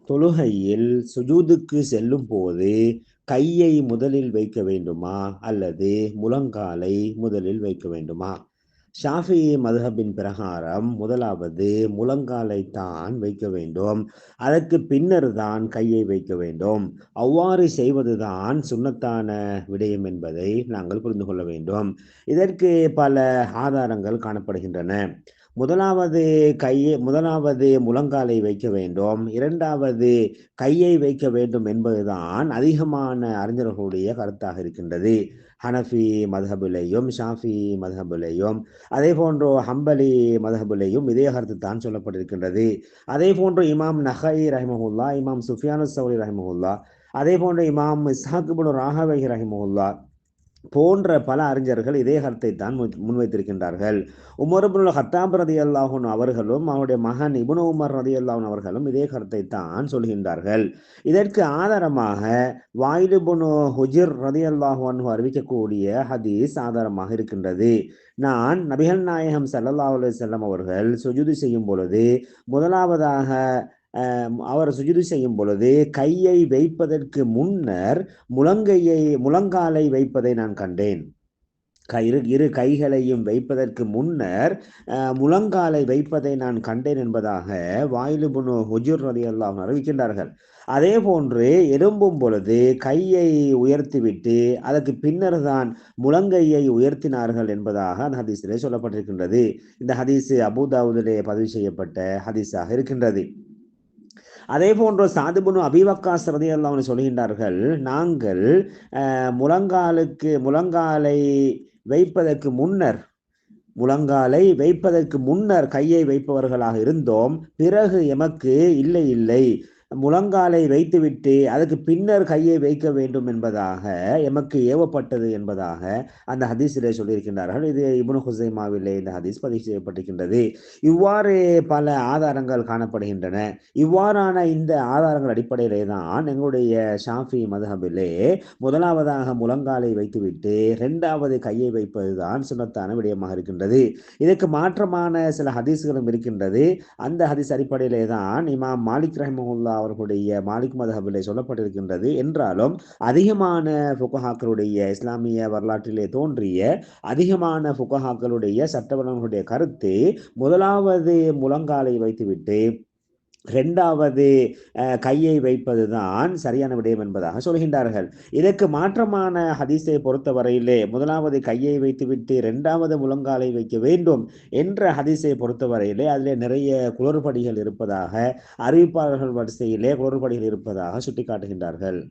தொழுகையில் சுஜூதுக்கு செல்லும் போது கையை முதலில் வைக்க வேண்டுமா அல்லது முழங்காலை முதலில் வைக்க வேண்டுமா? ஷாஃபி மதுஹபின் பிரகாரம் முதலாவது முழங்காலை தான் வைக்க வேண்டும், அதற்கு பின்னர் தான் கையை வைக்க வேண்டும். அவ்வாறு செய்வதுதான் சுன்னத்தான விடயம் என்பதை நாங்கள் புரிந்து கொள்ள வேண்டும். இதற்கு பல ஆதாரங்கள் காணப்படுகின்றன. முதலாவது முழங்காலை வைக்க வேண்டும், இரண்டாவது கையை வைக்க வேண்டும் என்பதுதான் அதிகமான அறிஞர்களுடைய கருத்தாக இருக்கின்றது. ஹனஃபி மதஹபிலையும் ஷாஃபி மதஹபிலையும் அதே போன்று ஹம்பலி மதஹபிலையும் இதே கருத்து தான் சொல்லப்பட்டிருக்கின்றது. அதே போன்று இமாம் நஹை ரஹிமஹுல்லா, இமாம் சுஃபியானு சௌரி ரஹிமஹுல்லா, அதே போன்று இமாம் இஸ்ஹாக் இப்னு ராஹவை ரஹிமஹுல்லா போன்ற பல அறிஞர்கள் இதே கருத்தை தான் முன்வைத்திருக்கின்றார்கள். உமர் இப்னுல் ஹத்தாப் ரலியல்லாஹு அன்ஹு அவர்களும் அவருடைய மகன் இப்னு உமர் ரலியல்லாஹு அன்ஹு அவர்களும் இதே கருத்தை தான் சொல்கின்றார்கள். இதற்கு ஆதாரமாக வாயில் இப்னு ஹுஜர் ரலியல்லாஹு அன்ஹு அறிவிக்கக்கூடிய ஹதீஸ் ஆதாரமாக இருக்கின்றது. நான் நபிகள் நாயகம் ஸல்லல்லாஹு அலைஹி வஸல்லம் அவர்கள் சுஜூது செய்யும் பொழுது முதலாவதாக அவர் சுஜூது செய்யும் பொழுது கையை வைப்பதற்கு முன்னர் முழங்காலை வைப்பதை நான் கண்டேன். இரு கைகளையும் வைப்பதற்கு முன்னர் முழங்காலை வைப்பதை நான் கண்டேன் என்பதாக வாயில் இப்னு ஹுஜர் ரலியல்லாஹு அன்ஹு அறிவிக்கின்றார்கள். அதே போன்று எழும்பும் பொழுது கையை உயர்த்திவிட்டு அதற்கு பின்னர் தான் முழங்கையை உயர்த்தினார்கள் என்பதாக அந்த ஹதீஸிலே சொல்லப்பட்டிருக்கின்றது. இந்த ஹதீஸ் அபூதாவுதிலே பதிவு செய்யப்பட்ட ஹதீஸாக இருக்கின்றது. அதே போன்று சாத் இப்னு அபீ வக்காஸ் ரலியல்லாஹு அன்ஹு சொல்கின்றார்கள், நாங்கள் முழங்காலை வைப்பதற்கு முன்னர் கையை வைப்பவர்களாக இருந்தோம். பிறகு எமக்கு இல்லை முழங்காலை வைத்துவிட்டு அதுக்கு பின்னர் கையை வைக்க வேண்டும் என்பதாக எமக்கு ஏவப்பட்டது என்பதாக அந்த ஹதீஸிலே சொல்லியிருக்கின்றார்கள். இது இப்னு ஹுசைமாவிலே இந்த ஹதீஸ் பதிவு செய்யப்பட்டிருக்கின்றது. இவ்வாறு பல ஆதாரங்கள் காணப்படுகின்றன. இவ்வாறான இந்த ஆதாரங்கள் அடிப்படையிலே தான் எங்களுடைய ஷாஃபி மதுஹபிலே முதலாவதாக முழங்காலை வைத்துவிட்டு இரண்டாவது கையை வைப்பதுதான் சுன்னத்தான விடயமாக இருக்கின்றது. இதற்கு மாற்றமான சில ஹதீஸ்களும் இருக்கின்றது. அந்த ஹதீஸ் அடிப்படையிலே தான் இமாம் மாலிக் ரஹிமஹுல்லா அவர்களுடைய மாலிக் மதுஹபிலே சொல்லப்பட்டிருக்கின்றது. என்றாலும் அதிகமான ஃபுகஹாக்களுடைய இஸ்லாமிய வரலாற்றிலே தோன்றிய அதிகமான ஃபுகஹாக்களுடைய சட்டவல்லுநர்களுடைய கருத்து முதலாவது முழங்காலை வைத்துவிட்டு இரண்டாவது கையை வைப்பதுதான் சரியான விடயம் என்பதாக சொல்கின்றார்கள். இதற்கு மாற்றமான ஹதீஸை பொறுத்தவரையிலே முதலாவது கையை வைத்துவிட்டு இரண்டாவது முழங்காலை வைக்க வேண்டும் என்ற ஹதீஸை பொறுத்தவரையிலே அதிலே நிறைய குளறுபடிகள் இருப்பதாக அறிவிப்பாளர்கள் வரிசையிலே குளறுபடிகள் இருப்பதாக சுட்டிக்காட்டுகின்றார்கள்.